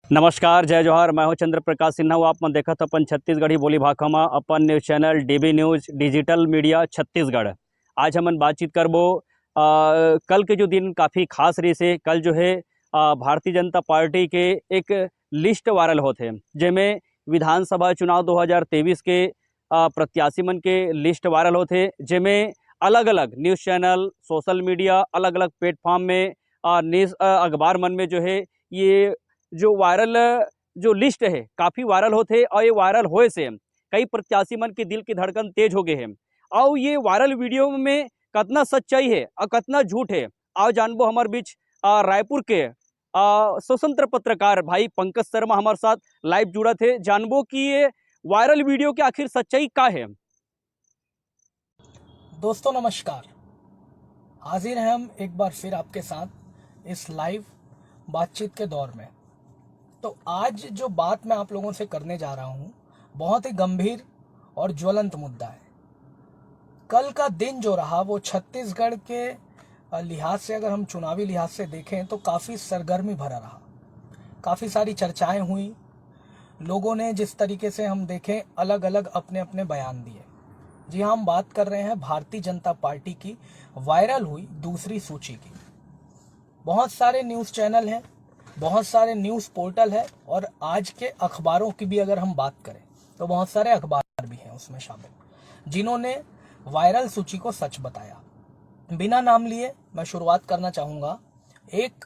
नमस्कार, जय जोहार। मैं हूं चंद्र प्रकाश सिन्हा। आप मन देखत अपन छत्तीसगढ़ी बोली भाखा में अपन news channel DB news digital media Chhattisgarh. आज हमन बातचीत करबो कल के जो दिन काफ़ी खास रही से। कल जो है भारतीय जनता पार्टी के एक लिस्ट वायरल होते जेमें विधानसभा चुनाव 2023 के प्रत्याशी मन के लिस्ट वायरल होते, जेमें अलग अलग न्यूज़ चैनल, सोशल मीडिया, अलग अलग प्लेटफॉर्म में न्यूज़ अखबार मन में जो है ये जो वायरल जो लिस्ट है काफ़ी वायरल होते। और ये वायरल होए से कई प्रत्याशी मन के दिल की धड़कन तेज हो गए हैं। और ये वायरल वीडियो में कितना सच्चाई है और कितना झूठ है, आओ जानबो। हमारे बीच रायपुर के स्वतंत्र पत्रकार भाई पंकज शर्मा हमारे साथ लाइव जुड़ा थे। जानबो कि ये वायरल वीडियो के आखिर सच्चाई का है। दोस्तों नमस्कार, हाजिर हैं हम एक बार फिर आपके साथ इस लाइव बातचीत के दौर में। तो आज जो बात मैं आप लोगों से करने जा रहा हूं बहुत ही गंभीर और ज्वलंत मुद्दा है। कल का दिन जो रहा वो छत्तीसगढ़ के लिहाज से, अगर हम चुनावी लिहाज से देखें तो काफ़ी सरगर्मी भरा रहा। काफ़ी सारी चर्चाएं हुई, लोगों ने जिस तरीके से हम देखें अलग अलग अपने अपने बयान दिए। जी हाँ, हम बात कर रहे हैं भारतीय जनता पार्टी की वायरल हुई दूसरी सूची की। बहुत सारे न्यूज़ चैनल हैं, बहुत सारे न्यूज़ पोर्टल है, और आज के अखबारों की भी अगर हम बात करें तो बहुत सारे अखबार भी हैं उसमें शामिल, जिन्होंने वायरल सूची को सच बताया। बिना नाम लिए मैं शुरुआत करना चाहूँगा। एक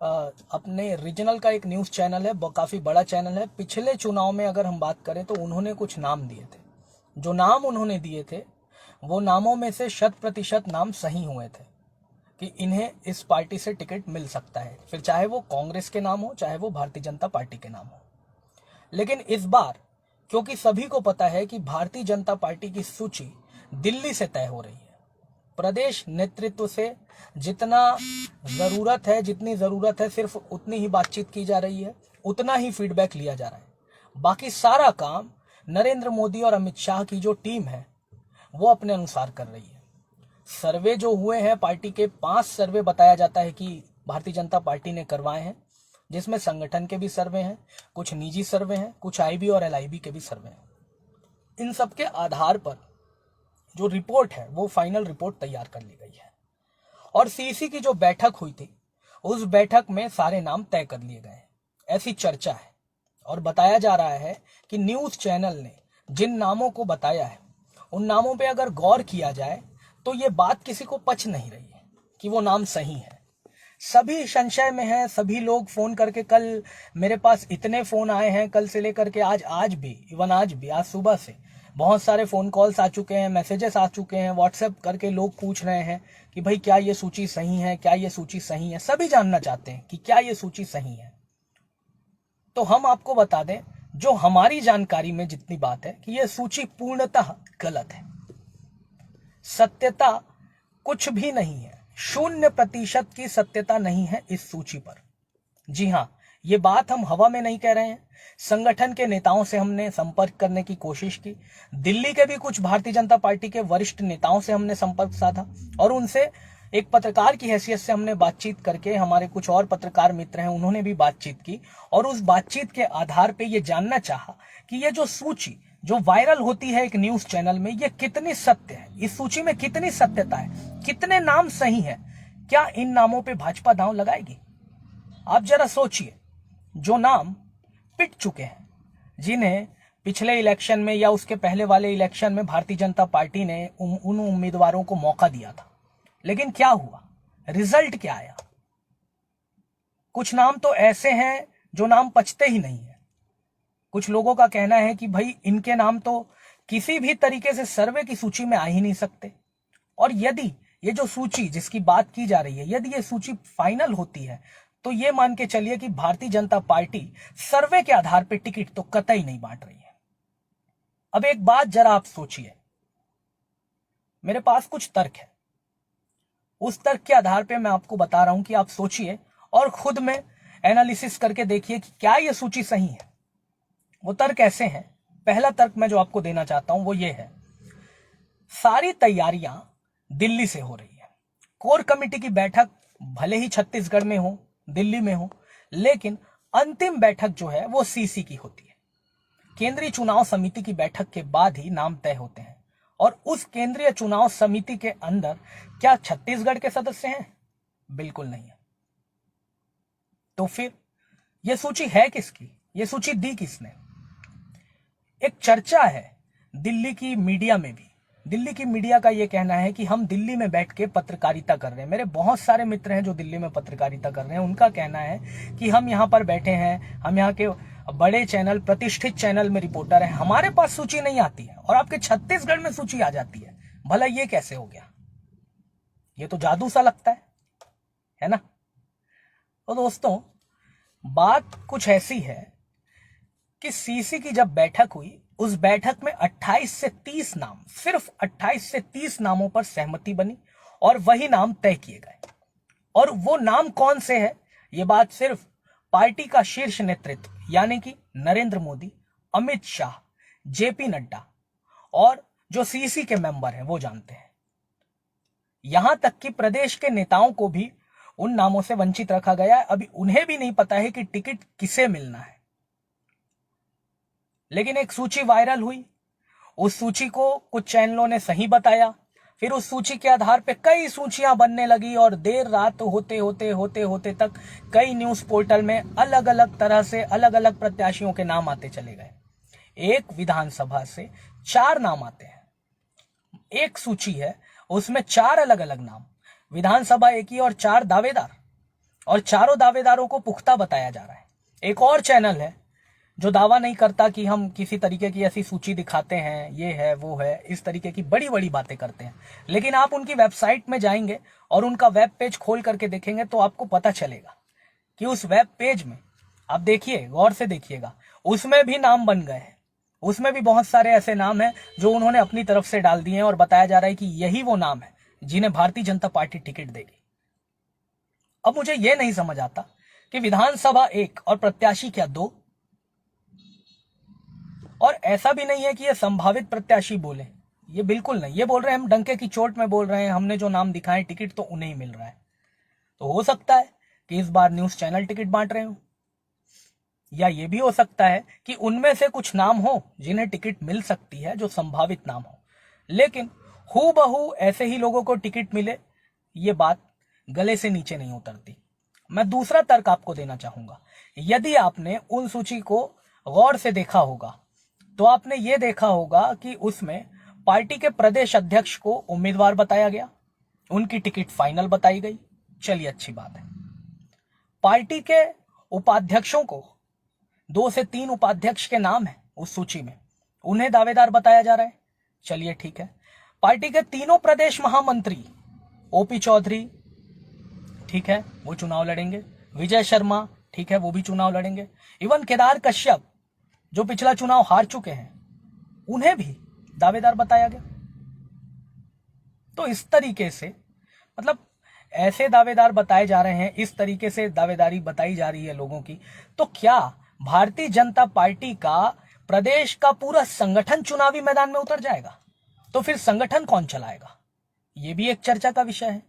अपने रीजनल का एक न्यूज़ चैनल है, काफ़ी बड़ा चैनल है। पिछले चुनाव में अगर हम बात करें तो उन्होंने कुछ नाम दिए थे। जो नाम उन्होंने दिए थे वो नामों में से 100% नाम सही हुए थे कि इन्हें इस पार्टी से टिकट मिल सकता है, फिर चाहे वो कांग्रेस के नाम हो चाहे वो भारतीय जनता पार्टी के नाम हो। लेकिन इस बार क्योंकि सभी को पता है कि भारतीय जनता पार्टी की सूची दिल्ली से तय हो रही है, प्रदेश नेतृत्व से जितना जरूरत है, जितनी जरूरत है सिर्फ उतनी ही बातचीत की जा रही है, उतना ही फीडबैक लिया जा रहा है। बाकी सारा काम नरेंद्र मोदी और अमित शाह की जो टीम है वो अपने अनुसार कर रही है। सर्वे जो हुए हैं, पार्टी के 5 सर्वे बताया जाता है कि भारतीय जनता पार्टी ने करवाए हैं, जिसमें संगठन के भी सर्वे हैं, कुछ निजी सर्वे हैं, कुछ आईबी और एलआईबी के भी सर्वे हैं। इन सब के आधार पर जो रिपोर्ट है वो फाइनल रिपोर्ट तैयार कर ली गई है। और सीईसी की जो बैठक हुई थी उस बैठक में सारे नाम तय कर लिए गए, ऐसी चर्चा है। और बताया जा रहा है कि न्यूज़ चैनल ने जिन नामों को बताया है उन नामों पे अगर गौर किया जाए तो ये बात किसी को पच नहीं रही है कि वो नाम सही है। सभी संशय में है। सभी लोग फोन करके, कल मेरे पास इतने फोन आए हैं, कल से लेकर के आज भी, इवन आज भी, आज सुबह से बहुत सारे फोन कॉल्स आ चुके हैं, मैसेजेस आ चुके हैं, व्हाट्सएप करके लोग पूछ रहे हैं कि भाई क्या ये सूची सही है, क्या ये सूची सही है। सभी जानना चाहते हैं कि क्या ये सूची सही है। तो हम आपको बता दें, जो हमारी जानकारी में जितनी बात है कि यह सूची पूर्णतः गलत है। सत्यता कुछ भी नहीं है, 0% की सत्यता नहीं है इस सूची पर। जी हां, ये बात हम हवा में नहीं कह रहे हैं। संगठन के नेताओं से हमने संपर्क करने की कोशिश की, दिल्ली के भी कुछ भारतीय जनता पार्टी के वरिष्ठ नेताओं से हमने संपर्क साधा, और उनसे एक पत्रकार की हैसियत से हमने बातचीत करके, हमारे कुछ और पत्रकार मित्र हैं उन्होंने भी बातचीत की, और उस बातचीत के आधार पे ये जानना चाहा कि ये जो सूची जो वायरल होती है एक न्यूज चैनल में, ये कितनी सत्य है, इस सूची में कितनी सत्यता है, कितने नाम सही है, क्या इन नामों पे भाजपा दांव लगाएगी। आप जरा सोचिए, जो नाम पिट चुके हैं, जिन्हें पिछले इलेक्शन में या उसके पहले वाले इलेक्शन में भारतीय जनता पार्टी ने उन उम्मीदवारों को मौका दिया था, लेकिन क्या हुआ, रिजल्ट क्या आया। कुछ नाम तो ऐसे हैं जो नाम पचते ही नहीं है। कुछ लोगों का कहना है कि भाई इनके नाम तो किसी भी तरीके से सर्वे की सूची में आ ही नहीं सकते। और यदि ये जो सूची जिसकी बात की जा रही है, यदि ये सूची फाइनल होती है तो ये मान के चलिए कि भारतीय जनता पार्टी सर्वे के आधार पर टिकट तो कतई नहीं बांट रही है। अब एक बात जरा आप सोचिए, मेरे पास कुछ तर्क है, उस तर्क के आधार पे मैं आपको बता रहा हूं कि आप सोचिए और खुद में एनालिसिस करके देखिए कि क्या ये सूची सही है। वो तर्क ऐसे हैं। पहला तर्क मैं जो आपको देना चाहता हूं वो ये है, सारी तैयारियां दिल्ली से हो रही है। कोर कमेटी की बैठक भले ही छत्तीसगढ़ में हो, दिल्ली में हो, लेकिन अंतिम बैठक जो है वो सीसी की होती है। केंद्रीय चुनाव समिति की बैठक के बाद ही नाम तय होते हैं। और उस केंद्रीय चुनाव समिति के अंदर क्या छत्तीसगढ़ के सदस्य हैं? बिल्कुल नहीं है। तो फिर यह सूची है किसकी? यह सूची दी किसने? एक चर्चा है दिल्ली की मीडिया में भी। दिल्ली की मीडिया का यह कहना है कि हम दिल्ली में बैठ के पत्रकारिता कर रहे हैं। मेरे बहुत सारे मित्र हैं जो दिल्ली में पत्रकारिता कर रहे हैं। उनका कहना है कि हम यहां पर बैठे हैं, हम यहां के बड़े चैनल, प्रतिष्ठित चैनल में रिपोर्टर है, हमारे पास सूची नहीं आती है और आपके छत्तीसगढ़ में सूची आ जाती है। भला ये कैसे हो गया? ये तो जादू सा लगता है ना? तो दोस्तों, बात कुछ ऐसी है कि सीसी की जब बैठक हुई, उस बैठक में 28 से 30 नाम, सिर्फ 28 से 30 नामों पर सहमति बनी और वही नाम तय किए गए। और वो नाम कौन से हैं? ये बात सिर्फ पार्टी का शीर्ष नेतृत्व यानी कि नरेंद्र मोदी, अमित शाह, जेपी नड्डा और जो सीसी के मेंबर हैं वो जानते हैं। यहां तक कि प्रदेश के नेताओं को भी उन नामों से वंचित रखा गया है। अभी उन्हें भी नहीं पता है कि टिकट किसे मिलना है। लेकिन एक सूची वायरल हुई, उस सूची को कुछ चैनलों ने सही बताया, फिर उस सूची के आधार पे कई सूचियां बनने लगी और देर रात होते होते तक कई न्यूज पोर्टल में अलग अलग तरह से अलग अलग प्रत्याशियों के नाम आते चले गए। एक विधानसभा से 4 नाम आते हैं। एक सूची है, उसमें 4 अलग अलग नाम, विधानसभा एक ही और 4 दावेदार, और चारों दावेदारों को पुख्ता बताया जा रहा है। एक और चैनल है जो दावा नहीं करता कि हम किसी तरीके की ऐसी सूची दिखाते हैं, ये है वो है, इस तरीके की बड़ी बड़ी बातें करते हैं। लेकिन आप उनकी वेबसाइट में जाएंगे और उनका वेब पेज खोल करके देखेंगे तो आपको पता चलेगा कि उस वेब पेज में, आप देखिए, गौर से देखिएगा, उसमें भी नाम बन गए हैं। उसमें भी बहुत सारे ऐसे नाम हैं जो उन्होंने अपनी तरफ से डाल दिए हैं और बताया जा रहा है कि यही वो नाम है जिन्हें भारतीय जनता पार्टी टिकट देगी। अब मुझे यह नहीं समझ आता कि विधानसभा 1 और प्रत्याशी क्या 2? और ऐसा भी नहीं है कि ये संभावित प्रत्याशी बोले, ये बिल्कुल नहीं। ये बोल रहे हैं हम डंके की चोट में बोल रहे हैं, हमने जो नाम दिखाए टिकट तो उन्हें ही मिल रहा है। तो हो सकता है कि इस बार न्यूज चैनल टिकट बांट रहे हो, या ये भी हो सकता है कि उनमें से कुछ नाम हो जिन्हें टिकट मिल सकती है, जो संभावित नाम हो। लेकिन हूबहू ऐसे ही लोगों को टिकट मिले, ये बात गले से नीचे नहीं उतरती। मैं दूसरा तर्क आपको देना चाहूंगा। यदि आपने उन सूची को गौर से देखा होगा तो आपने ये देखा होगा कि उसमें पार्टी के प्रदेश अध्यक्ष को उम्मीदवार बताया गया, उनकी टिकट फाइनल बताई गई। चलिए, अच्छी बात है। पार्टी के उपाध्यक्षों को 2 से 3 उपाध्यक्ष के नाम है उस सूची में, उन्हें दावेदार बताया जा रहा है। चलिए, ठीक है। पार्टी के तीनों प्रदेश महामंत्री, ओपी चौधरी, ठीक है, वो चुनाव लड़ेंगे। विजय शर्मा, ठीक है, वो भी चुनाव लड़ेंगे। इवन केदार कश्यप जो पिछला चुनाव हार चुके हैं, उन्हें भी दावेदार बताया गया। तो इस तरीके से, मतलब ऐसे दावेदार बताए जा रहे हैं, इस तरीके से दावेदारी बताई जा रही है लोगों की। तो क्या भारतीय जनता पार्टी का प्रदेश का पूरा संगठन चुनावी मैदान में उतर जाएगा? तो फिर संगठन कौन चलाएगा? यह भी एक चर्चा का विषय है।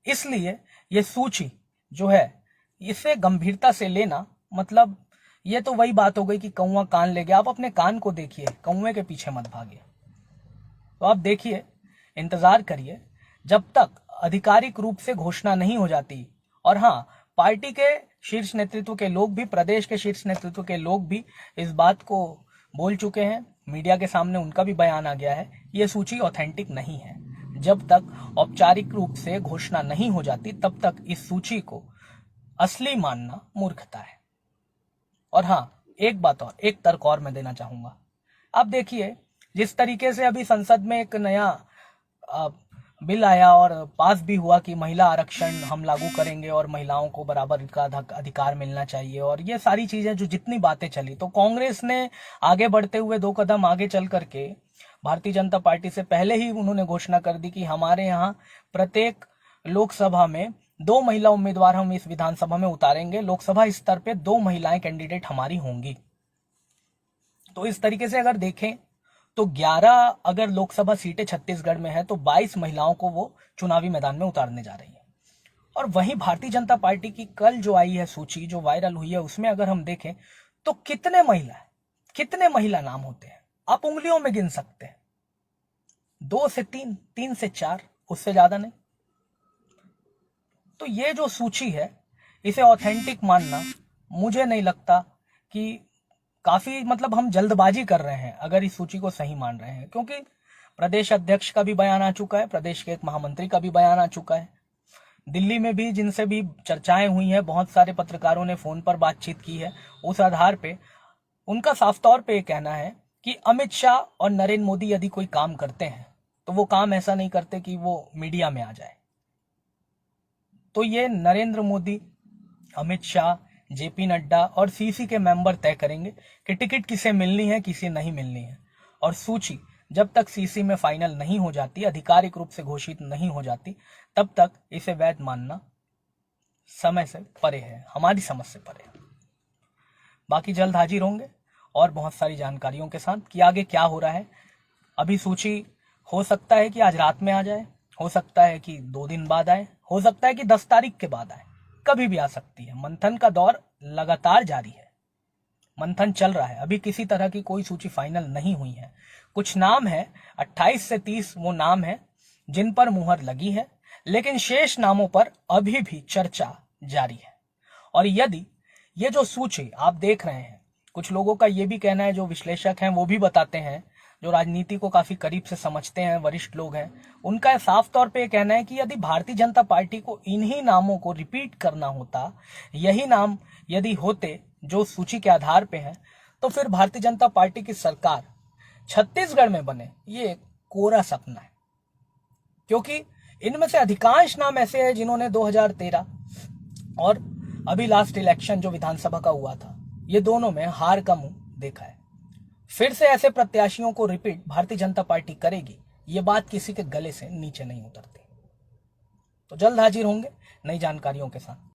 इसलिए यह सूची जो है, इसे गंभीरता से लेना, मतलब ये तो वही बात हो गई कि कौवा कान ले गया। आप अपने कान को देखिए, कौवे के पीछे मत भागिए। तो आप देखिए, इंतजार करिए जब तक आधिकारिक रूप से घोषणा नहीं हो जाती। और हाँ, पार्टी के शीर्ष नेतृत्व के लोग भी, प्रदेश के शीर्ष नेतृत्व के लोग भी इस बात को बोल चुके हैं, मीडिया के सामने उनका भी बयान आ गया है, ये सूची ऑथेंटिक नहीं है। जब तक औपचारिक रूप से घोषणा नहीं हो जाती तब तक इस सूची को असली मानना मूर्खता है। और हाँ, एक बात और, एक तर्क और मैं देना चाहूंगा। आप देखिए, जिस तरीके से अभी संसद में एक नया बिल आया और पास भी हुआ कि महिला आरक्षण हम लागू करेंगे और महिलाओं को बराबर का अधिकार मिलना चाहिए, और ये सारी चीजें जो जितनी बातें चली, तो कांग्रेस ने आगे बढ़ते हुए 2 कदम आगे चल करके भारतीय जनता पार्टी से पहले ही उन्होंने घोषणा कर दी कि हमारे यहाँ प्रत्येक लोकसभा में 2 महिला उम्मीदवार हम इस विधानसभा में उतारेंगे। लोकसभा स्तर पे 2 महिलाएं कैंडिडेट हमारी होंगी। तो इस तरीके से अगर देखें तो 11 अगर लोकसभा सीटें छत्तीसगढ़ में है तो 22 महिलाओं को वो चुनावी मैदान में उतारने जा रही है। और वहीं भारतीय जनता पार्टी की कल जो आई है सूची, जो वायरल हुई है, उसमें अगर हम देखें तो कितने महिला नाम होते हैं, आप उंगलियों में गिन सकते हैं। 2 से 3, 3 से 4, उससे ज्यादा नहीं। तो ये जो सूची है, इसे ऑथेंटिक मानना मुझे नहीं लगता कि काफी, मतलब हम जल्दबाजी कर रहे हैं अगर इस सूची को सही मान रहे हैं, क्योंकि प्रदेश अध्यक्ष का भी बयान आ चुका है, प्रदेश के एक महामंत्री का भी बयान आ चुका है, दिल्ली में भी जिनसे भी चर्चाएं हुई हैं, बहुत सारे पत्रकारों ने फोन पर बातचीत की है, उस आधार पे उनका साफ तौर पे ये कहना है कि अमित शाह और नरेंद्र मोदी यदि कोई काम करते हैं तो वो काम ऐसा नहीं करते कि वो मीडिया में आ जाए। तो ये नरेंद्र मोदी, अमित शाह, जेपी नड्डा और सीसी के मेंबर तय करेंगे कि टिकट किसे मिलनी है, किसे नहीं मिलनी है। और सूची जब तक सीसी में फाइनल नहीं हो जाती, आधिकारिक रूप से घोषित नहीं हो जाती, तब तक इसे वैध मानना समय से परे है, हमारी समझ से परे है। बाकी जल्द हाजिर होंगे और बहुत सारी जानकारियों के साथ कि आगे क्या हो रहा है। अभी सूची हो सकता है कि आज रात में आ जाए, हो सकता है कि 2 दिन बाद आए, हो सकता है कि 10 तारीख के बाद आए, कभी भी आ सकती है। मंथन का दौर लगातार जारी है, मंथन चल रहा है, अभी किसी तरह की कोई सूची फाइनल नहीं हुई है। कुछ नाम है, 28 से 30 वो नाम है जिन पर मुहर लगी है, लेकिन शेष नामों पर अभी भी चर्चा जारी है। और यदि ये जो सूची आप देख रहे हैं, कुछ लोगों का ये भी कहना है, जो विश्लेषक हैं वो भी बताते हैं, जो राजनीति को काफी करीब से समझते हैं, वरिष्ठ लोग हैं, उनका साफ तौर पे कहना है कि यदि भारतीय जनता पार्टी को इन्हीं नामों को रिपीट करना होता, यही नाम यदि होते जो सूची के आधार पे हैं, तो फिर भारतीय जनता पार्टी की सरकार छत्तीसगढ़ में बने, ये एक कोरा सपना है। क्योंकि इनमें से अधिकांश नाम ऐसे हैं जिन्होंने 2013 और अभी लास्ट इलेक्शन जो विधानसभा का हुआ था, ये दोनों में हार का मुंह देखा है। फिर से ऐसे प्रत्याशियों को रिपीट भारतीय जनता पार्टी करेगी, ये बात किसी के गले से नीचे नहीं उतरती। तो जल्द हाजिर होंगे नई जानकारियों के साथ।